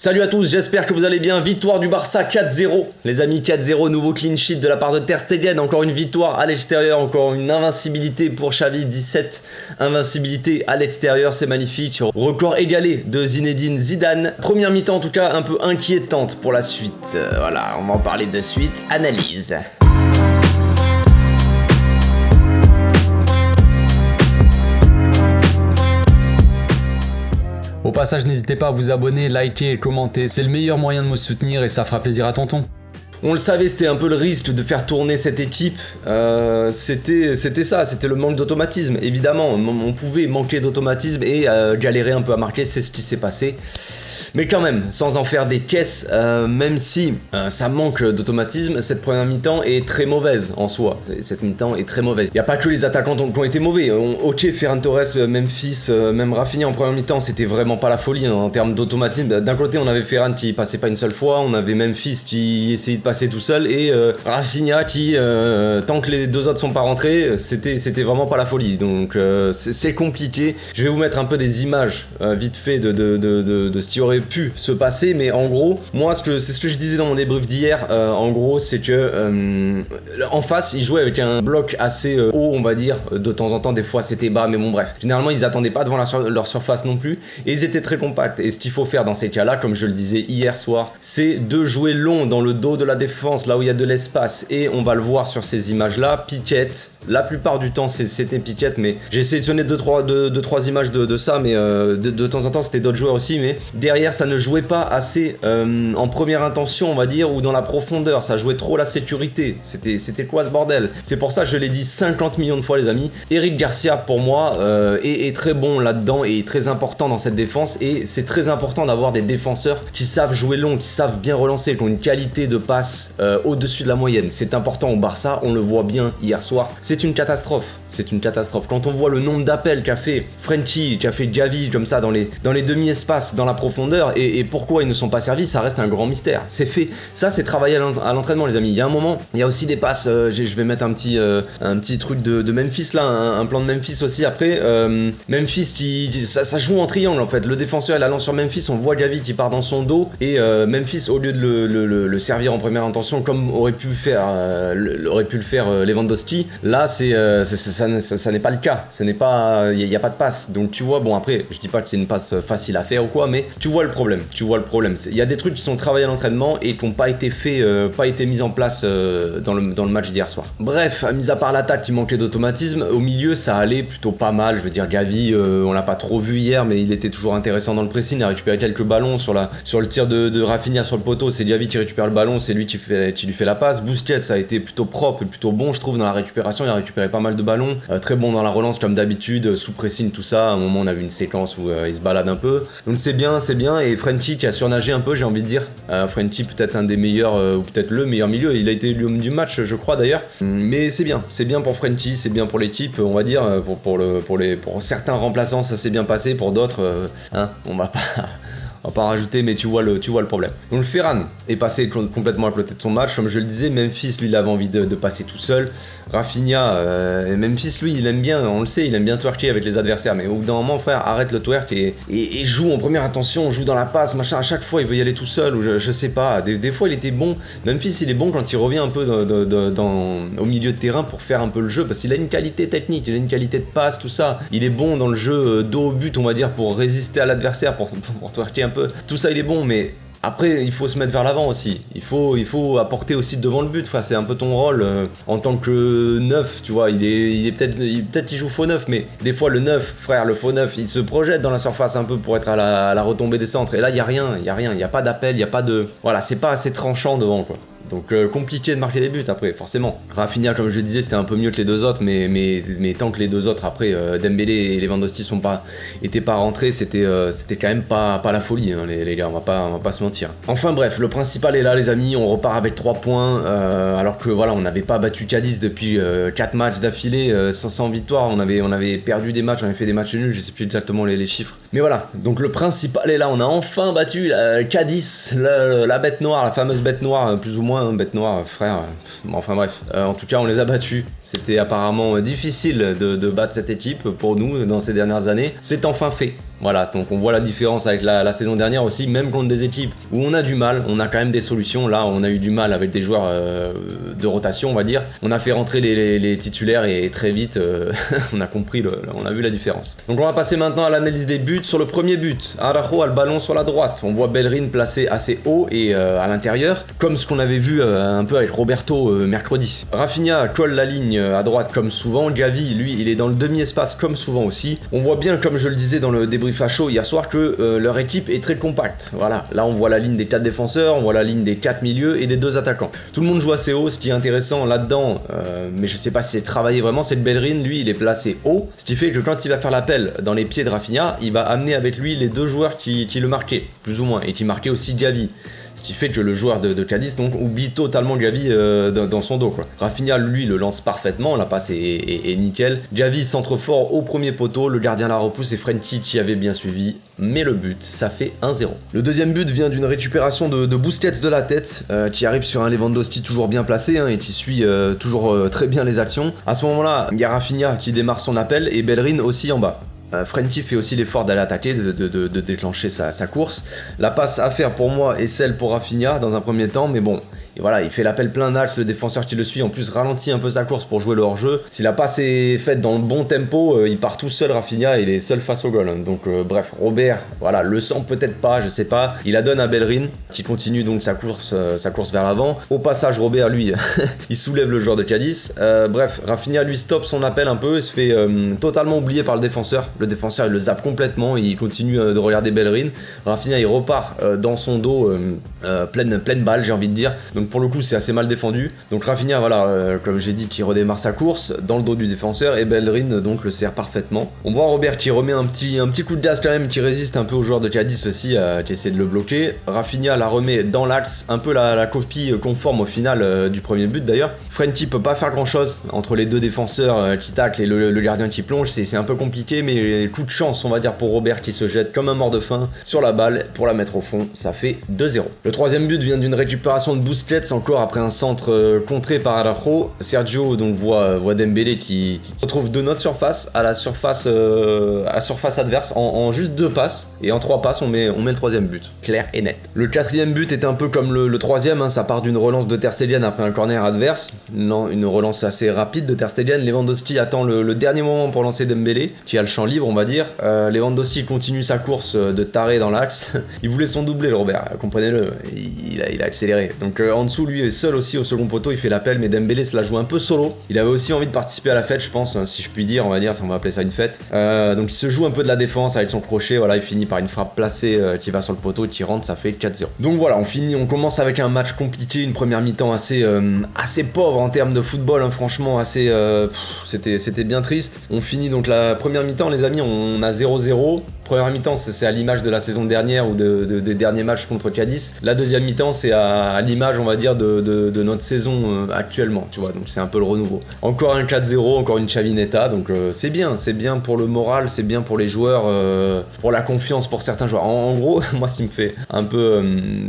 Salut à tous, j'espère que vous allez bien. Victoire du Barça 4-0. Les amis, 4-0, nouveau clean sheet de la part de Ter Stegen. Encore une victoire à l'extérieur, encore une invincibilité pour Xavi, 17 invincibilité à l'extérieur, c'est magnifique. Record égalé de Zinedine Zidane. Première mi-temps en tout cas un peu inquiétante pour la suite. Voilà, on va en parler de suite. Analyse. Au passage, n'hésitez pas à vous abonner, liker et commenter. C'est le meilleur moyen de me soutenir et ça fera plaisir à tonton. On le savait, c'était un peu le risque de faire tourner cette équipe. C'était ça, c'était le manque d'automatisme. Évidemment, on pouvait manquer d'automatisme et galérer un peu à marquer, c'est ce qui s'est passé. Mais quand même, sans en faire des caisses, même si ça manque d'automatisme, cette première mi-temps est très mauvaise en soi. Cette mi-temps est très mauvaise. Il n'y a pas que les attaquants qui ont été mauvais. Ok, Ferran Torres, Memphis, même Rafinha en première mi-temps, c'était vraiment pas la folie en termes d'automatisme. D'un côté, on avait Ferran qui passait pas une seule fois, on avait Memphis qui essayait de passer tout seul, et Rafinha qui, tant que les deux autres sont pas rentrés, c'était vraiment pas la folie. Donc c'est compliqué. Je vais vous mettre un peu des images vite fait de ce qui aurait pu se passer, mais en gros, moi c'est ce que je disais dans mon débrief d'hier. En gros, c'est que en face, ils jouaient avec un bloc assez haut, on va dire. De temps en temps, des fois c'était bas, mais bon, bref. Généralement, ils attendaient pas devant leur surface non plus, et ils étaient très compacts. Et ce qu'il faut faire dans ces cas-là, comme je le disais hier soir, c'est de jouer long dans le dos de la défense, là où il y a de l'espace. Et on va le voir sur ces images-là. Piquet, la plupart du temps, c'était Piquet, mais j'ai sélectionné 2-3 images de ça, mais de temps en temps, c'était d'autres joueurs aussi. Mais derrière, ça ne jouait pas assez en première intention, on va dire, ou dans la profondeur. Ça jouait trop la sécurité. C'était quoi ce bordel? C'est pour ça que je l'ai dit 50 millions de fois, les amis. Eric Garcia, pour moi, est très bon là-dedans et très important dans cette défense. Et c'est très important d'avoir des défenseurs qui savent jouer long, qui savent bien relancer, qui ont une qualité de passe au-dessus de la moyenne. C'est important au Barça, on le voit bien hier soir. C'est une catastrophe. C'est une catastrophe. Quand on voit le nombre d'appels qu'a fait Frenkie, qu'a fait Xavi, comme ça, dans les demi-espaces, dans la profondeur, et pourquoi ils ne sont pas servis, ça reste un grand mystère. C'est fait. Ça, c'est travailler à l'entraînement, les amis. Il y a un moment, il y a aussi des passes. Je vais mettre un petit truc de Memphis là, un plan de Memphis aussi. Après, Memphis, ça joue en triangle en fait. Le défenseur, il la lance sur Memphis. On voit Xavi qui part dans son dos, et Memphis, au lieu de le servir en première intention comme aurait pu le faire Lewandowski, là, ça n'est pas le cas. Ce n'est pas, il y a pas de passe. Donc tu vois, bon après, je dis pas que c'est une passe facile à faire ou quoi, mais tu vois le problème. Il y a des trucs qui sont travaillés à l'entraînement et qui n'ont pas été mis en place dans le match d'hier soir. Bref, mis à part l'attaque qui manquait d'automatisme, au milieu ça allait plutôt pas mal. Je veux dire, Gavi, on l'a pas trop vu hier, mais il était toujours intéressant dans le pressing. Il a récupéré quelques ballons sur le tir de Rafinha sur le poteau. C'est Gavi qui récupère le ballon, c'est lui qui lui fait la passe. Busquets, ça a été plutôt propre et plutôt bon, je trouve, dans la récupération. Il a récupéré pas mal de ballons, très bon dans la relance comme d'habitude, sous pressing, tout ça. À un moment, on a vu une séquence où il se balade un peu. Donc c'est bien. Et Frenkie qui a surnagé un peu, j'ai envie de dire. Frenkie, peut-être un des meilleurs, ou peut-être le meilleur milieu. Il a été l'homme du match, je crois d'ailleurs. Mais c'est bien pour Frenkie, c'est bien pour l'équipe, on va dire. Pour certains remplaçants, ça s'est bien passé. Pour d'autres, on va pas en rajouter, mais tu vois le problème. Donc le Ferran est passé complètement à côté de son match. Comme je le disais, Memphis, lui, il avait envie de passer tout seul. Rafinha, Memphis, lui, il aime bien, on le sait, il aime bien twerker avec les adversaires. Mais au bout d'un moment, frère, arrête le twerk et joue en première intention, joue dans la passe, machin. À chaque fois, il veut y aller tout seul, ou je sais pas. Des fois, il était bon. Memphis, il est bon quand il revient un peu au milieu de terrain pour faire un peu le jeu, parce qu'il a une qualité technique, il a une qualité de passe, tout ça. Il est bon dans le jeu dos au but, on va dire, pour résister à l'adversaire, pour twerker un peu. Tout ça, il est bon, mais après, il faut se mettre vers l'avant aussi. Il faut apporter aussi devant le but. Enfin, c'est un peu ton rôle en tant que neuf, tu vois. Peut-être qu'il joue faux neuf, mais des fois, le neuf, frère, le faux neuf, il se projette dans la surface un peu pour être à la retombée des centres. Et là, il n'y a rien. Il n'y a pas d'appel, il n'y a pas de... Voilà, c'est pas assez tranchant devant, quoi. Donc compliqué de marquer des buts après, forcément. Rafinha, comme je le disais, c'était un peu mieux que les deux autres, mais tant que les deux autres après, Dembélé et Lewandowski étaient pas rentrés, c'était quand même pas la folie, hein, les gars, on va pas se mentir. Enfin bref, le principal est là, les amis, on repart avec 3 points, alors que voilà, on n'avait pas battu Cadiz depuis 4 matchs d'affilée, sans victoire, on avait perdu des matchs, on avait fait des matchs nuls, je sais plus exactement les chiffres. Mais voilà, donc le principal est là, on a enfin battu Cadiz, la bête noire, la fameuse bête noire, plus ou moins. Bête noire, frère. Bon, enfin bref, en tout cas, on les a battus. C'était apparemment difficile de battre cette équipe pour nous dans ces dernières années. C'est enfin fait. Voilà, donc on voit la différence avec la saison dernière aussi, même contre des équipes où on a du mal, on a quand même des solutions. Là, on a eu du mal avec des joueurs de rotation, on va dire. On a fait rentrer les titulaires et très vite, on a compris, on a vu la différence. Donc on va passer maintenant à l'analyse des buts. Sur le premier but, Araujo a le ballon sur la droite. On voit Bellerin placé assez haut et à l'intérieur, comme ce qu'on avait vu un peu avec Roberto mercredi. Rafinha colle la ligne à droite comme souvent. Gavi, lui, il est dans le demi-espace comme souvent aussi. On voit bien, comme je le disais dans le débrief à chaud hier soir, que leur équipe est très compacte. Voilà, là on voit la ligne des 4 défenseurs, on voit la ligne des 4 milieux et des 2 attaquants. Tout le monde joue assez haut. Ce qui est intéressant là-dedans, mais je sais pas si c'est travaillé vraiment, c'est que Bellerin, lui, il est placé haut. Ce qui fait que quand il va faire l'appel dans les pieds de Rafinha, il va amener avec lui les 2 joueurs qui le marquaient, plus ou moins, et qui marquaient aussi Gavi. Ce qui fait que le joueur de Cadiz donc oublie totalement Gavi dans son dos, quoi. Rafinha, lui, le lance parfaitement, la passe est nickel. Gavi centre fort au premier poteau, le gardien la repousse et Frenkie qui avait bien suivi, mais le but, ça fait 1-0. Le deuxième but vient d'une récupération de Busquets de la tête, qui arrive sur un Lewandowski toujours bien placé, et qui suit toujours très bien les actions. À ce moment-là, il y a Rafinha qui démarre son appel et Bellerin aussi en bas. Frenkie fait aussi l'effort d'aller attaquer, de déclencher sa course. La passe à faire pour moi est celle pour Rafinha dans un premier temps, mais bon, et voilà, il fait l'appel plein axe, le défenseur qui le suit en plus ralentit un peu sa course pour jouer le hors-jeu. Si la passe est faite dans le bon tempo, il part tout seul Rafinha et il est seul face au goal. Donc bref, Robert, voilà, le sent peut-être pas, je sais pas. Il la donne à Bellerin qui continue donc sa course vers l'avant. Au passage, Robert, lui, il soulève le joueur de Cadiz. Bref, Rafinha lui stoppe son appel un peu, il se fait totalement oublier par le défenseur. Le défenseur il le zappe complètement et il continue de regarder Bellerin. Rafinha il repart dans son dos pleine balle, j'ai envie de dire. Donc pour le coup c'est assez mal défendu. Donc Rafinha voilà, comme j'ai dit, qui redémarre sa course dans le dos du défenseur et Bellerin donc le sert parfaitement. On voit Robert qui remet un petit coup de gaz quand même, qui résiste un peu au joueur de Cadiz aussi, qui essaie de le bloquer. Rafinha la remet dans l'axe, un peu la copie conforme au final du premier but d'ailleurs. Frenkie peut pas faire grand chose entre les 2 défenseurs qui taclent et le gardien qui plonge, c'est un peu compliqué, mais coup de chance on va dire pour Robert qui se jette comme un mort de faim sur la balle pour la mettre au fond. Ça fait 2-0. Le troisième but vient d'une récupération de Busquets encore après un centre contré par Araujo. Sergio donc voit Dembélé qui retrouve de notre surface à la surface adverse en juste 2 passes, et en 3 passes on met le troisième but, clair et net. Le quatrième but est un peu comme le troisième, hein, ça part d'une relance de Ter Stegen après un corner adverse, une relance assez rapide de Ter Stegen. Lewandowski attend le dernier moment pour lancer Dembélé qui a le champ libre on va dire. Lewandowski continue sa course de taré dans l'axe. Il voulait son doublé le Robert, comprenez-le, il a accéléré. Donc en dessous lui est seul aussi au second poteau, il fait l'appel, mais Dembélé se la joue un peu solo. Il avait aussi envie de participer à la fête je pense, si je puis dire, on va appeler ça une fête. Donc il se joue un peu de la défense avec son crochet, voilà, il finit par une frappe placée qui va sur le poteau, qui rentre, ça fait 4-0. Donc voilà, on commence avec un match compliqué, une première mi-temps assez pauvre en termes de football, hein, franchement assez c'était bien triste. On finit donc la première mi-temps les amis, on a 0-0. Première mi-temps, c'est à l'image de la saison dernière ou des derniers matchs contre Cadiz. La deuxième mi-temps, c'est à l'image, on va dire, de notre saison actuellement, tu vois. Donc c'est un peu le renouveau. Encore un 4-0, encore une chavinetta. Donc c'est bien pour le moral, c'est bien pour les joueurs, pour la confiance pour certains joueurs. En gros, moi, ce qui me fait un peu,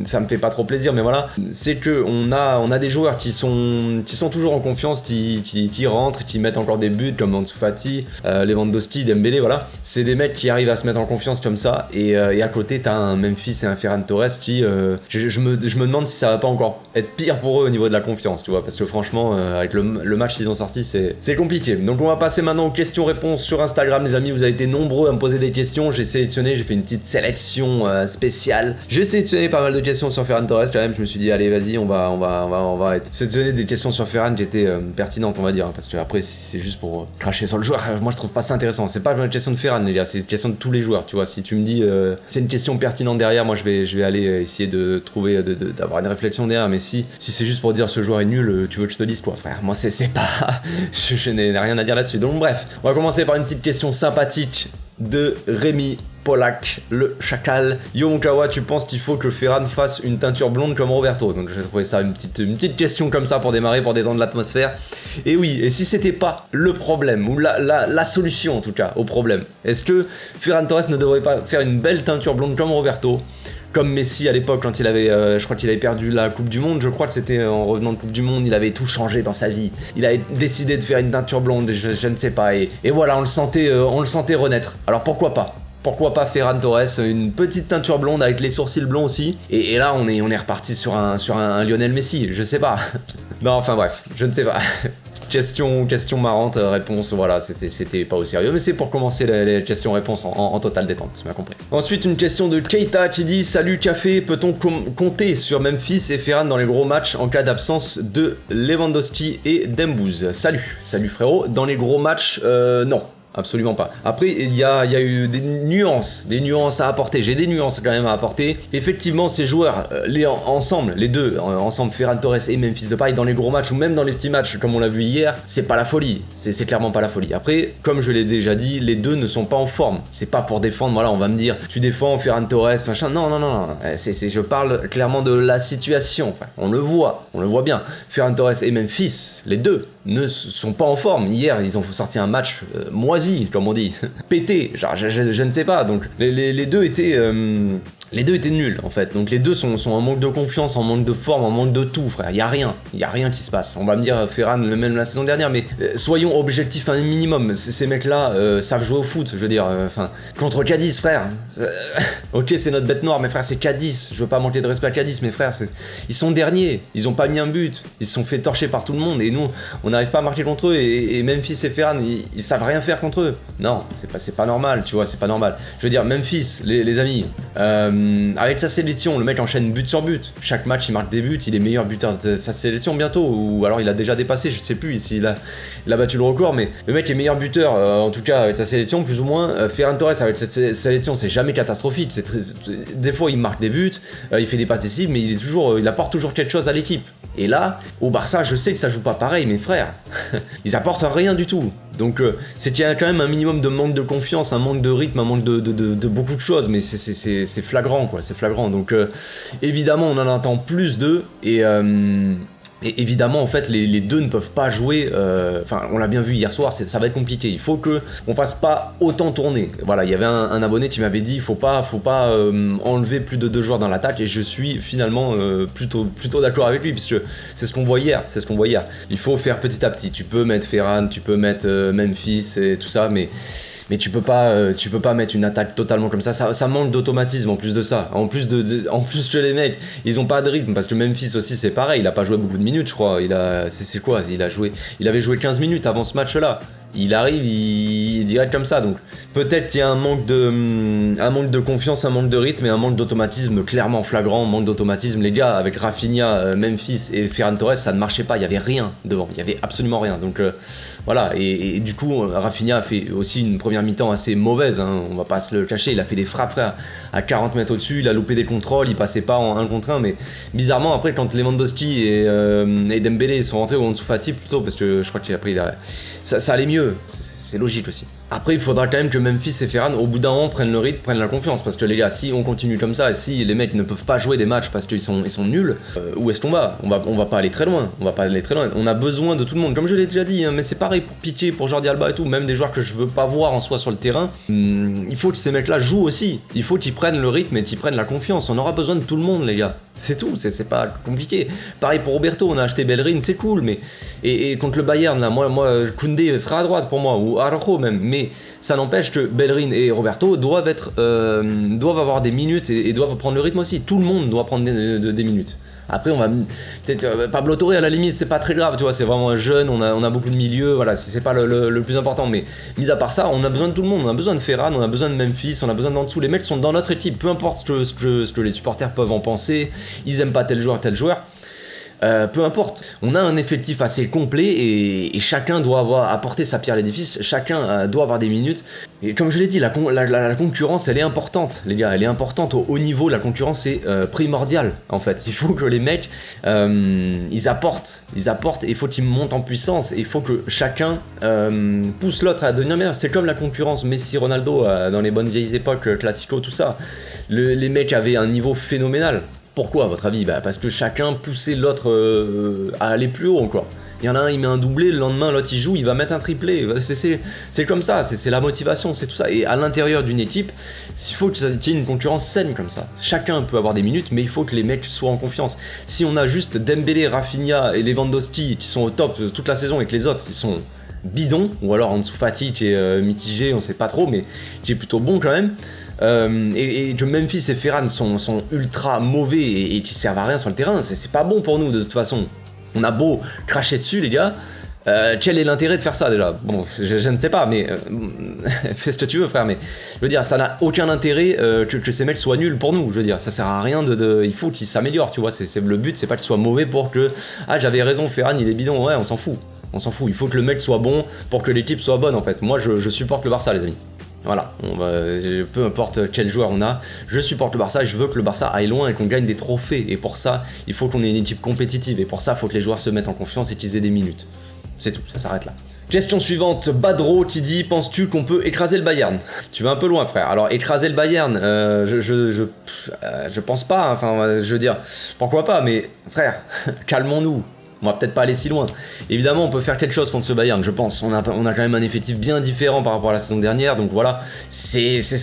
ça me fait pas trop plaisir, mais voilà, c'est que on a des joueurs qui sont toujours en confiance, qui rentrent, qui mettent encore des buts comme Ansu Fati, Lewandowski, Dembélé, voilà. C'est des mecs qui arrivent à se mettre en confiance comme ça, et à côté t'as un Memphis et un Ferran Torres qui je me demande si ça va pas encore être pire pour eux au niveau de la confiance, tu vois, parce que franchement avec le match qu'ils ont sorti c'est compliqué. Donc on va passer maintenant aux questions-réponses sur Instagram les amis. Vous avez été nombreux à me poser des questions, j'ai fait une petite sélection spéciale. J'ai sélectionné pas mal de questions sur Ferran Torres quand même. Je me suis dit allez vas-y, on va sélectionner des questions sur Ferran qui étaient pertinentes on va dire, parce que après c'est juste pour cracher sur le joueur, moi je trouve pas ça intéressant. C'est pas une question de Ferran les gars, c'est une question de tous les joueurs, tu vois. Si tu me dis c'est une question pertinente derrière, moi je vais aller essayer de trouver d'avoir une réflexion derrière, mais si c'est juste pour dire ce joueur est nul, tu veux que je te dise quoi frère, moi c'est pas je n'ai rien à dire là-dessus. Donc bref, on va commencer par une petite question sympathique de Rémi Polak, le chacal. Yo mon Kawa, tu penses qu'il faut que Ferran fasse une teinture blonde comme Roberto? Donc j'ai trouvé ça une petite question comme ça pour démarrer, pour détendre l'atmosphère. Et oui, et si c'était pas le problème, ou la solution en tout cas au problème, est-ce que Ferran Torres ne devrait pas faire une belle teinture blonde comme Roberto, comme Messi à l'époque quand il avait, je crois qu'il avait perdu la Coupe du Monde, je crois que c'était en revenant de Coupe du Monde, il avait tout changé dans sa vie. Il avait décidé de faire une teinture blonde, je ne sais pas, et voilà, on le sentait renaître. Alors pourquoi pas? Pourquoi pas Ferran Torres, une petite teinture blonde avec les sourcils blonds aussi. Et là, on est reparti sur un Lionel Messi, je sais pas. Non, enfin bref, je ne sais pas. Question marrante, réponse, voilà, c'était pas au sérieux, mais c'est pour commencer les questions-réponses en totale détente, tu m'as compris. Ensuite, une question de Keita qui dit: Salut Café, peut-on compter sur Memphis et Ferran dans les gros matchs en cas d'absence de Lewandowski et Dembouz? Salut frérot, dans les gros matchs, non. Absolument pas. Après, il y a eu des nuances à apporter. J'ai des nuances quand même à apporter. Effectivement, ces joueurs, les deux, ensemble, Ferran Torres et Memphis Depay, dans les gros matchs ou même dans les petits matchs, comme on l'a vu hier, c'est pas la folie. C'est clairement pas la folie. Après, comme je l'ai déjà dit, les deux ne sont pas en forme. C'est pas pour défendre, voilà, on va me dire, tu défends Ferran Torres, machin. Non. Je parle clairement de la situation. Enfin, on le voit bien. Ferran Torres et Memphis, les deux, ne sont pas en forme. Hier, ils ont sorti un match moisi, comme on dit, pété, genre je ne sais pas. Donc les deux étaient nuls en fait. Donc les deux sont en manque de confiance, en manque de forme, en manque de tout, frère. Il y a rien qui se passe. On va me dire Ferran même la saison dernière, mais soyons objectifs un minimum. Ces mecs-là savent jouer au foot, je veux dire. Contre Cadiz, frère. Ok, c'est notre bête noire, mais frère, c'est Cadiz. Je veux pas manquer de respect à Cadiz, mais frère, ils sont derniers. Ils ont pas mis un but. Ils se sont fait torcher par tout le monde et nous, on n'arrive pas à marquer contre eux. Et Memphis et Ferran, ils savent rien faire contre eux. Non, c'est pas normal, tu vois, c'est pas normal. Je veux dire, Memphis, les amis, avec sa sélection, le mec enchaîne but sur but. Chaque match, il marque des buts, il est meilleur buteur de sa sélection bientôt, ou alors il a déjà dépassé, je sais plus s'il a battu le record, mais le mec est meilleur buteur, en tout cas avec sa sélection, plus ou moins. Ferran Torres, avec cette sélection, c'est jamais catastrophique. Des fois, il marque des buts, il fait des passes décisives, mais il apporte toujours quelque chose à l'équipe. Et là, au Barça, je sais que ça joue pas pareil, mais frère, ils apportent rien du tout. Donc c'est qu'il y a quand même un minimum de manque de confiance, un manque de rythme, un manque de beaucoup de choses, mais c'est flagrant quoi, c'est flagrant. Donc évidemment on en attend plus d'eux et évidemment en fait les deux ne peuvent pas jouer, enfin on l'a bien vu hier soir, ça va être compliqué, il faut que on fasse pas autant tourner. Voilà, il y avait un abonné qui m'avait dit faut pas enlever plus de 2 joueurs dans l'attaque et je suis finalement plutôt d'accord avec lui puisque c'est ce qu'on voit hier, Il faut faire petit à petit, tu peux mettre Ferran, tu peux mettre Memphis et tout ça, mais tu peux pas mettre une attaque totalement comme ça. Ça manque d'automatisme en plus de ça. En plus que les mecs, ils ont pas de rythme parce que Memphis aussi c'est pareil, il a pas joué beaucoup de minutes, je crois. Il avait joué 15 minutes avant ce match-là. Il arrive, il est direct comme ça, donc peut-être qu'il y a un manque de confiance, un manque de rythme et un manque d'automatisme clairement flagrant, manque d'automatisme. Les gars, avec Rafinha, Memphis et Ferran Torres, ça ne marchait pas, il y avait rien devant, il y avait absolument rien. Donc voilà, et du coup, Rafinha a fait aussi une première mi-temps assez mauvaise, hein, on va pas se le cacher, il a fait des frappes frère, à 40 mètres au-dessus, il a loupé des contrôles, il passait pas en 1 contre 1, mais bizarrement après quand Lewandowski et Dembélé sont rentrés au Ansu Fati plutôt, parce que je crois qu'il a pris ça allait mieux. C'est logique aussi. Après, il faudra quand même que Memphis et Ferran, au bout d'un moment, prennent le rythme, prennent la confiance. Parce que les gars, si on continue comme ça, et si les mecs ne peuvent pas jouer des matchs parce qu'ils sont nuls, où est-ce qu'on va ? On va pas aller très loin. On a besoin de tout le monde. Comme je l'ai déjà dit, hein, mais c'est pareil pour Piqué, pour Jordi Alba et tout. Même des joueurs que je veux pas voir en soi sur le terrain. Il faut que ces mecs-là jouent aussi. Il faut qu'ils prennent le rythme et qu'ils prennent la confiance. On aura besoin de tout le monde, les gars. C'est tout. C'est pas compliqué. Pareil pour Roberto, on a acheté Bellerin, c'est cool, mais et contre le Bayern là, moi Koundé sera à droite pour moi ou Araujo même. Mais ça n'empêche que Bellerin et Roberto doivent avoir des minutes et doivent prendre le rythme aussi. Tout le monde doit prendre des minutes. Après, on va peut-être Pablo Torre à la limite, c'est pas très grave, tu vois, c'est vraiment un jeune, on a beaucoup de milieux, voilà, c'est pas le plus important. Mais mis à part ça, on a besoin de tout le monde, on a besoin de Ferran, on a besoin de Memphis, on a besoin d'en dessous. Les mecs sont dans notre équipe, peu importe ce que les supporters peuvent en penser, ils aiment pas tel joueur. Peu importe, on a un effectif assez complet et chacun doit avoir apporté sa pierre à l'édifice, chacun doit avoir des minutes. Et comme je l'ai dit, la concurrence elle est importante, les gars, elle est importante au haut niveau, la concurrence est primordiale en fait. Il faut que les mecs ils apportent et il faut qu'ils montent en puissance et il faut que chacun pousse l'autre à devenir meilleur. C'est comme la concurrence Messi-Ronaldo dans les bonnes vieilles époques, Classico, tout ça. Les mecs avaient un niveau phénoménal. Pourquoi à votre avis ? Parce que chacun poussait l'autre à aller plus haut quoi. Il y en a un, il met un doublé, le lendemain l'autre il joue, il va mettre un triplé. C'est comme ça, c'est la motivation, c'est tout ça. Et à l'intérieur d'une équipe, il faut qu'il y ait une concurrence saine comme ça. Chacun peut avoir des minutes, mais il faut que les mecs soient en confiance. Si on a juste Dembélé, Rafinha et Lewandowski qui sont au top toute la saison et que les autres ils sont bidon, ou alors Ansu Fati qui est mitigé, on sait pas trop, mais qui est plutôt bon quand même. Et que Memphis et Ferran sont ultra mauvais et qui servent à rien sur le terrain, c'est pas bon pour nous de toute façon. On a beau cracher dessus les gars, quel est l'intérêt de faire ça déjà? Bon, je ne sais pas, mais fais ce que tu veux frère, mais je veux dire, ça n'a aucun intérêt que ces mecs soient nuls pour nous, je veux dire, ça sert à rien il faut qu'ils s'améliorent, tu vois, le but c'est pas qu'ils soient mauvais pour que, ah j'avais raison, Ferran il est bidon, ouais on s'en fout, il faut que le mec soit bon pour que l'équipe soit bonne en fait. Moi je supporte le Barça les amis. Voilà, peu importe quel joueur on a, je supporte le Barça et je veux que le Barça aille loin et qu'on gagne des trophées. Et pour ça, il faut qu'on ait une équipe compétitive. Et pour ça, il faut que les joueurs se mettent en confiance et qu'ils aient des minutes. C'est tout, ça s'arrête là. Question suivante, Badro qui dit, penses-tu qu'on peut écraser le Bayern? Tu vas un peu loin frère. Alors écraser le Bayern, je pense pas, enfin je veux dire, pourquoi pas, mais frère, calmons-nous. On va peut-être pas aller si loin. Évidemment, on peut faire quelque chose contre ce Bayern, je pense. On a quand même un effectif bien différent par rapport à la saison dernière. Donc voilà,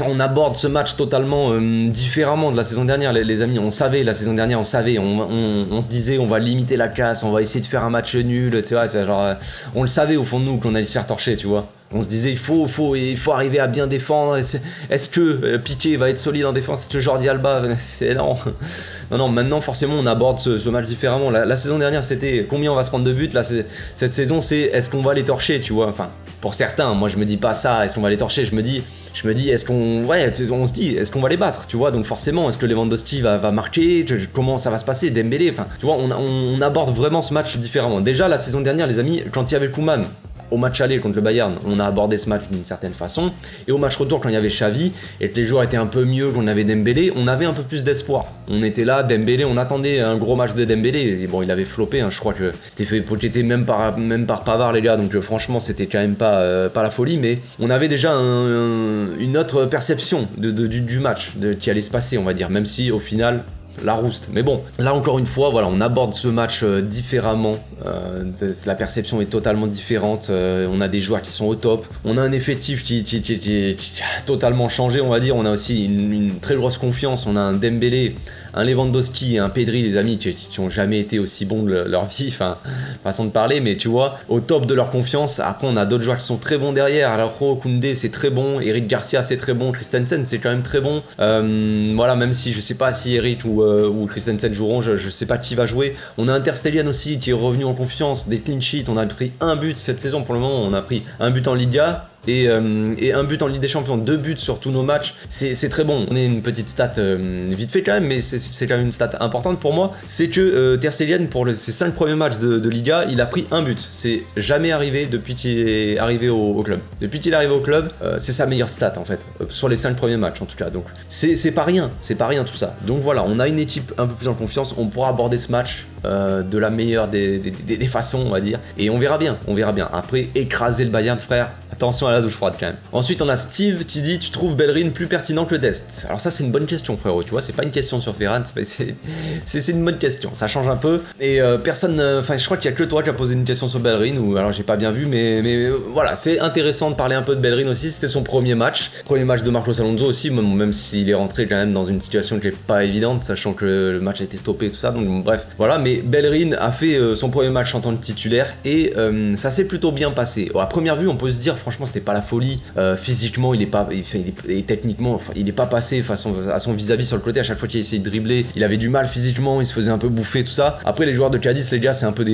on aborde ce match totalement différemment de la saison dernière, les amis. On savait, la saison dernière, on se disait, on va limiter la casse, on va essayer de faire un match nul, tu vois. Genre, on le savait au fond de nous qu'on allait se faire torcher, tu vois. On se disait il faut arriver à bien défendre. Est-ce que Piqué va être solide en défense? Est-ce que Jordi Alba? C'est non, maintenant forcément on aborde ce match différemment. La saison dernière c'était combien on va se prendre de buts. Là cette saison c'est est-ce qu'on va les torcher, tu vois. Enfin pour certains, moi je me dis pas ça, est-ce qu'on va les torcher, je me dis est-ce qu'on se dit est-ce qu'on va les battre, tu vois. Donc forcément est-ce que Lewandowski va marquer, comment ça va se passer, Dembélé, enfin tu vois, on aborde vraiment ce match différemment. Déjà la saison dernière les amis, quand il y avait le Koeman au match aller contre le Bayern, on a abordé ce match d'une certaine façon, et au match retour quand il y avait Xavi et que les joueurs étaient un peu mieux, qu'on avait Dembélé, on avait un peu plus d'espoir. On était là, Dembélé, on attendait un gros match de Dembélé, et bon il avait floppé, hein, je crois que c'était fait pocheter même par Pavard les gars, donc franchement c'était quand même pas la folie, mais on avait déjà une autre perception du match, qui allait se passer on va dire, même si au final la rouste. Mais bon, là encore une fois, voilà, on aborde ce match différemment. La perception est totalement différente. On a des joueurs qui sont au top. On a un effectif qui a totalement changé, on va dire. On a aussi une très grosse confiance. On a un Dembélé, un Lewandowski et un Pedri, les amis, qui ont jamais été aussi bons de leur vie, enfin, façon de parler, mais tu vois, au top de leur confiance. Après, on a d'autres joueurs qui sont très bons derrière. Alors, Koundé, c'est très bon. Eric Garcia, c'est très bon. Christensen, c'est quand même très bon. Voilà, même si je sais pas si Eric ou Christensen joueront, je sais pas qui va jouer. On a un Ter Stegen aussi qui est revenu en confiance, des clean sheets. On a pris un but cette saison pour le moment. On a pris un but en Liga. Et un but en Ligue des Champions, 2 buts sur tous nos matchs, c'est très bon. On est une petite stat vite fait quand même, mais c'est quand même une stat importante pour moi. C'est que Ter Stegen, pour ses 5 premiers matchs de Liga, il a pris un but. C'est jamais arrivé depuis qu'il est arrivé au club. Depuis qu'il est arrivé au club, c'est sa meilleure stat en fait, sur les 5 premiers matchs en tout cas. Donc c'est pas rien tout ça. Donc voilà, on a une équipe un peu plus en confiance, on pourra aborder ce match de la meilleure des façons on va dire, et on verra bien. Après, écraser le Bayern frère, attention à la douche froide quand même. Ensuite on a Steve qui dit, tu trouves Bellerin plus pertinent que Dest? Alors ça c'est une bonne question frérot, tu vois, c'est pas une question sur Ferran, c'est une bonne question, ça change un peu, et personne, enfin je crois qu'il y a que toi qui a posé une question sur Bellerin, ou alors j'ai pas bien vu, mais voilà, c'est intéressant de parler un peu de Bellerin aussi. C'était son premier match de Marcos Alonso aussi, même s'il est rentré quand même dans une situation qui est pas évidente, sachant que le match a été stoppé et tout ça, donc bref, voilà. Mais Bellerin a fait son premier match en tant que titulaire, et ça s'est plutôt bien passé. À première vue on peut se dire franchement c'était pas la folie, physiquement et techniquement il est pas passé face à son vis-à-vis sur le côté. À chaque fois qu'il essayait de dribbler il avait du mal physiquement, il se faisait un peu bouffer tout ça. Après les joueurs de Cadiz les gars c'est un peu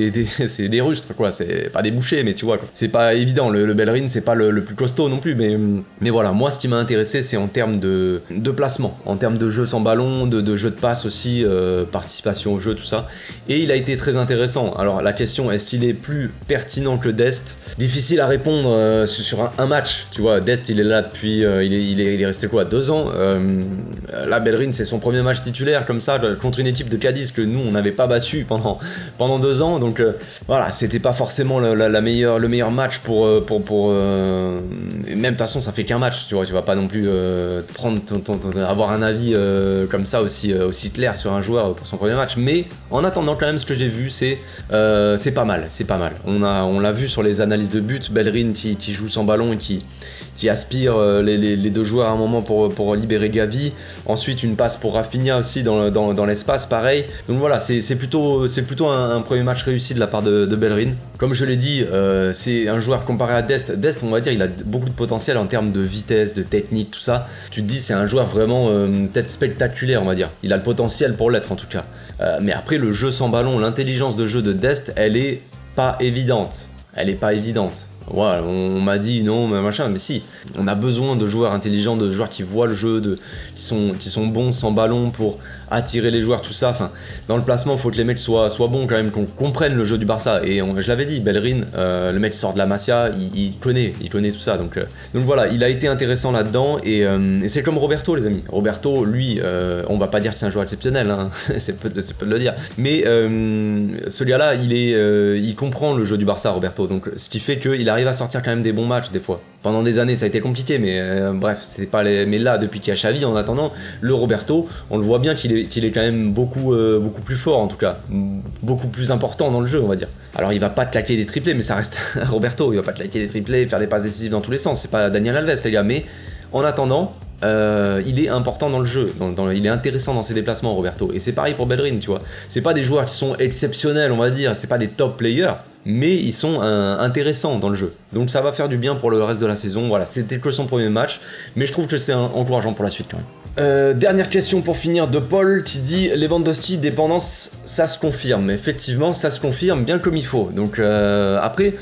c'est des rustres quoi, c'est pas des bouchers mais tu vois quoi. C'est pas évident, le Bellerin c'est pas le plus costaud non plus, mais voilà, moi ce qui m'a intéressé c'est en termes de placement, en termes de jeu sans ballon, de jeu de passe aussi, participation au jeu tout ça, et il a été très intéressant. Alors la question, est-ce qu'il est plus pertinent que Dest? Difficile à répondre sur un match, tu vois. Dest il est là depuis, il est resté quoi, 2 ans. Là Bellerin c'est son premier match titulaire comme ça contre une équipe de Cadiz que nous on n'avait pas battu pendant 2 ans, donc voilà, c'était pas forcément le meilleur match pour même de toute façon ça fait qu'un match, tu vois, tu vas pas non plus avoir un avis comme ça aussi clair sur un joueur pour son premier match, mais en attendant quand même ce que j'ai vu c'est pas mal. On l'a vu sur les analyses de but, Bellerin qui joue sans ballon, ballon et qui aspire les deux joueurs à un moment pour libérer Gavi. Ensuite une passe pour Rafinha aussi dans l'espace, pareil. Donc voilà, c'est plutôt un premier match réussi de la part de Bellerin. Comme je l'ai dit, c'est un joueur comparé à Dest. Dest, on va dire, il a beaucoup de potentiel en termes de vitesse, de technique, tout ça. Tu te dis, c'est un joueur vraiment peut-être spectaculaire, on va dire. Il a le potentiel pour l'être en tout cas. Mais après, le jeu sans ballon, l'intelligence de jeu de Dest, elle est pas évidente. Ouais, on m'a dit non, mais machin, mais si. On a besoin de joueurs intelligents, de joueurs qui voient le jeu, qui sont bons sans ballon pour attirer les joueurs, tout ça. Enfin, dans le placement, il faut que les mecs soient bons quand même, qu'on comprenne le jeu du Barça. Et je l'avais dit, Bellerin, le mec sort de la Masia, il connaît tout ça. Donc voilà, il a été intéressant là-dedans. Et c'est comme Roberto, les amis. Roberto, lui, on va pas dire que c'est un joueur exceptionnel, hein, c'est peu de le dire. Mais ce gars-là, il comprend le jeu du Barça, Roberto. Donc ce qui fait qu'il arrive à sortir quand même des bons matchs des fois. Pendant des années ça a été compliqué, mais bref, c'est pas mais là depuis qu'il y a Xavi, en attendant, le Roberto, on le voit bien qu'il est quand même beaucoup plus fort, en tout cas beaucoup plus important dans le jeu, on va dire. Alors il va pas te claquer des triplés, mais ça reste Roberto, il va pas te claquer des triplés, faire des passes décisives dans tous les sens, c'est pas Daniel Alves les gars, mais en attendant il est important dans le jeu, il est intéressant dans ses déplacements, Roberto, et c'est pareil pour Bellerin, tu vois. C'est pas des joueurs qui sont exceptionnels, on va dire, c'est pas des top players, mais ils sont intéressants dans le jeu. Donc ça va faire du bien pour le reste de la saison. Voilà, c'était que son premier match, mais je trouve que c'est encourageant pour la suite quand même. Dernière question pour finir de Paul qui dit Lewandowski dépendance, ça se confirme. Effectivement, ça se confirme bien comme il faut. Donc après,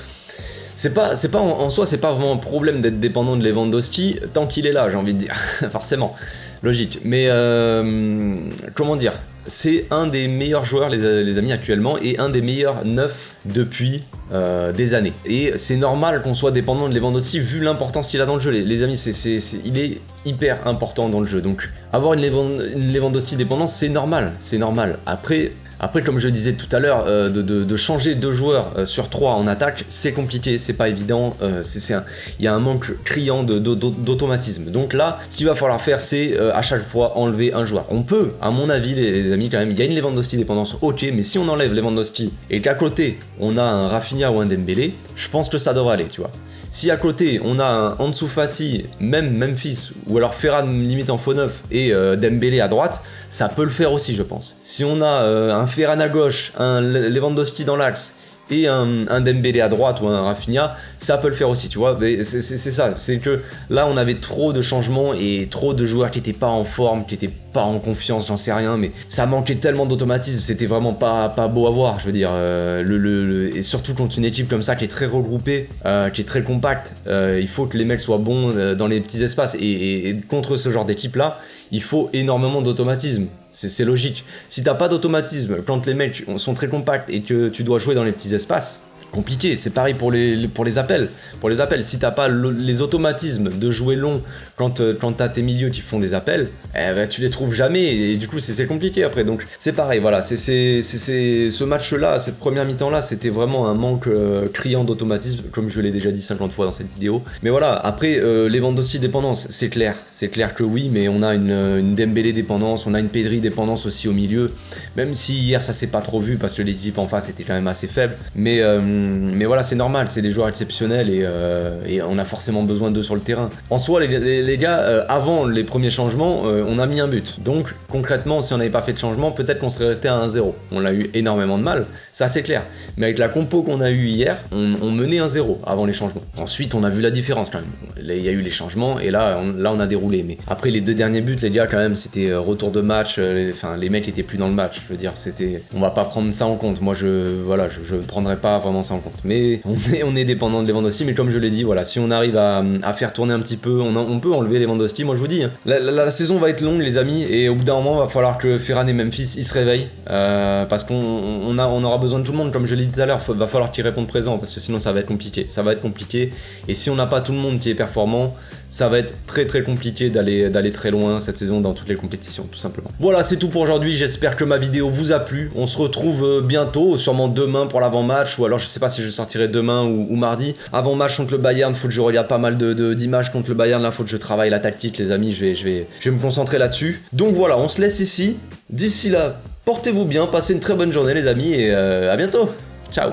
c'est pas en soi, c'est pas vraiment un problème d'être dépendant de Lewandowski tant qu'il est là, j'ai envie de dire. Forcément, logique. Mais comment dire, c'est un des meilleurs joueurs, les amis, actuellement, et un des meilleurs neufs depuis des années. Et c'est normal qu'on soit dépendant de Lewandowski vu l'importance qu'il a dans le jeu. Les amis, il est hyper important dans le jeu. Donc avoir une Lewandowski dépendance, c'est normal. Après, comme je disais tout à l'heure, de changer 2 joueurs sur 3 en attaque, c'est compliqué, c'est pas évident, il y a un manque criant d'automatisme. Donc là, ce qu'il va falloir faire, c'est à chaque fois enlever un joueur. On peut, à mon avis, les amis, quand même, il y a une Lewandowski dépendance, ok, mais si on enlève Lewandowski et qu'à côté, on a un Rafinha ou un Dembélé, je pense que ça devrait aller, tu vois. Si à côté, on a un Ansu Fati, même Memphis, ou alors Ferran limite en faux neuf, et Dembélé à droite, ça peut le faire aussi, je pense. Si on a un Ferran à gauche, un Lewandowski dans l'axe, et un Dembélé à droite ou un Rafinha, ça peut le faire aussi, tu vois. Mais c'est ça, c'est que là on avait trop de changements et trop de joueurs qui étaient pas en forme, qui étaient pas en confiance, j'en sais rien, mais ça manquait tellement d'automatisme, c'était vraiment pas beau à voir, je veux dire. Et surtout contre une équipe comme ça qui est très regroupée, qui est très compacte, il faut que les mecs soient bons dans les petits espaces, et contre ce genre d'équipe là, il faut énormément d'automatisme. C'est logique. Si t'as pas d'automatisme, quand les mecs sont très compacts et que tu dois jouer dans les petits espaces, compliqué. C'est pareil pour les appels. Pour les appels, si t'as pas les automatismes de jouer long quand t'as tes milieux qui font des appels, tu les trouves jamais et du coup c'est compliqué après. Donc c'est pareil, voilà. C'est ce match-là, cette première mi-temps-là, c'était vraiment un manque criant d'automatisme, comme je l'ai déjà dit 50 fois dans cette vidéo. Mais voilà, après Lewandowski dépendance, c'est clair. C'est clair que oui, mais on a une Dembélé dépendance, on a une Pedri dépendance aussi au milieu. Même si hier ça s'est pas trop vu parce que l'équipe en face était quand même assez faible. Mais voilà, c'est normal, c'est des joueurs exceptionnels et on a forcément besoin d'eux sur le terrain. En soi, les gars, avant les premiers changements, on a mis un but. Donc concrètement, si on n'avait pas fait de changement, peut-être qu'on serait resté à 1-0. On a eu énormément de mal, ça c'est clair. Mais avec la compo qu'on a eu hier, on menait 1-0 avant les changements. Ensuite, on a vu la différence quand même. Il y a eu les changements et là on a déroulé. Mais après les 2 derniers buts, les gars, quand même, c'était retour de match. Les mecs étaient plus dans le match. Je veux dire, on va pas prendre ça en compte. Moi, je ne prendrais pas vraiment ça en compte. Mais on est dépendant de Lewandowski, mais comme je l'ai dit, voilà, si on arrive à faire tourner un petit peu, on peut enlever Lewandowski. Moi je vous dis, hein, la saison va être longue les amis, et au bout d'un moment il va falloir que Ferran et Memphis ils se réveillent, parce qu'on aura besoin de tout le monde, comme je l'ai dit tout à l'heure. Va falloir qu'ils répondent présents, parce que sinon ça va être compliqué, et si on n'a pas tout le monde qui est performant, ça va être très très compliqué d'aller très loin cette saison dans toutes les compétitions, tout simplement. Voilà, c'est tout pour aujourd'hui, j'espère que ma vidéo vous a plu. On se retrouve bientôt, sûrement demain pour l'avant-match, ou alors je sais pas si je sortirai demain ou mardi. Avant-match contre le Bayern, faut que je regarde pas mal d'images contre le Bayern, là faut que je travaille la tactique les amis, je vais me concentrer là-dessus. Donc voilà, on se laisse ici. D'ici là, portez-vous bien, passez une très bonne journée les amis, et à bientôt. Ciao.